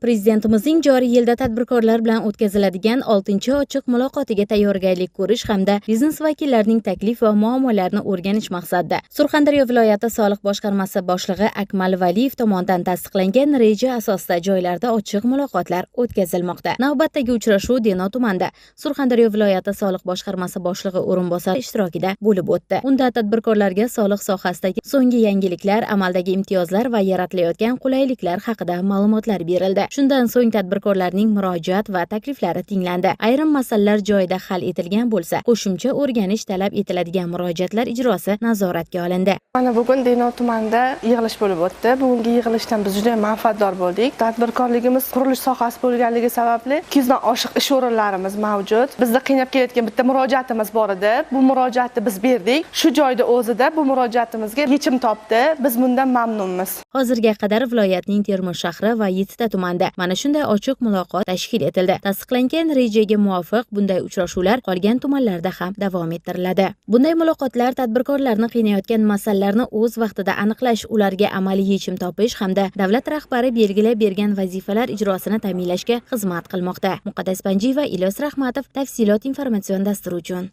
Prezidentimizning joriy yilda tadbirkorlar bilan o'tkaziladigan 6-chi ochiq muloqotiga tayyorgarlik ko'rish hamda biznes vakillarining taklif va muammolarini o'rganish maqsadida Surxondaryo viloyati soliq boshqarmasi boshlig'i Akmal Valiyev tomonidan tasdiqlangan reja asosida joylarda ochiq muloqotlar o'tkazilmoqda. Navbatdagi uchrashuv Denov tumanida Surxondaryo viloyati soliq boshqarmasi boshlig'i o'rinbosari ishtirokida bo'lib o'tdi. Unda tadbirkorlarga soliq sohasidagi so'nggi yangiliklar, amaldagi imtiyozlar va yaratilayotgan qulayliklar haqida ma'lumotlar berildi. Shundan so'ng tadbirkorlarning murojaat va takliflari tinglandi. Ayrim masalalar joyida hal etilgan bo'lsa, qo'shimcha o'rganish talab etiladigan murojaatlar ijrosi nazoratga olindi. Mana bugun Denov tumanida yig'ilish bo'lib o'tdi. Bugungi yig'ilishdan biz juda manfaatdor bo'ldik. Tadbirkorligimiz qurilish sohasi bo'lganligi sababli 200 dan oshiq ish o'rinlarimiz mavjud. Bizni qiynab kelayotgan bitta murojaatimiz bor edi. Bu murojaatni biz berdik. Shu joyda o'zida bu murojaatimizga yechim topdi. Biz bundan mamnunmiz. Hozirga qadar viloyatning Termiz shahri va 7 ta tumanda mana shunday ochiq muloqot tashkil etildi. Tasdiqlangan rejaga muvofiq bunday uchrashuvlar qolgan tumanlarda ham davom ettiriladi. Bunday muloqotlar tadbirkorlarni qiynayotgan masalalarni o'z vaqtida aniqlash, ularga amaliy yechim topish hamda davlat rahbari belgilab bergan vazifalar ijrosini ta'minlashga xizmat qilmoqda. Muqaddas Panjiyeva, Ilyos Rahmatov, tafsilot informatsion dasturi uchun.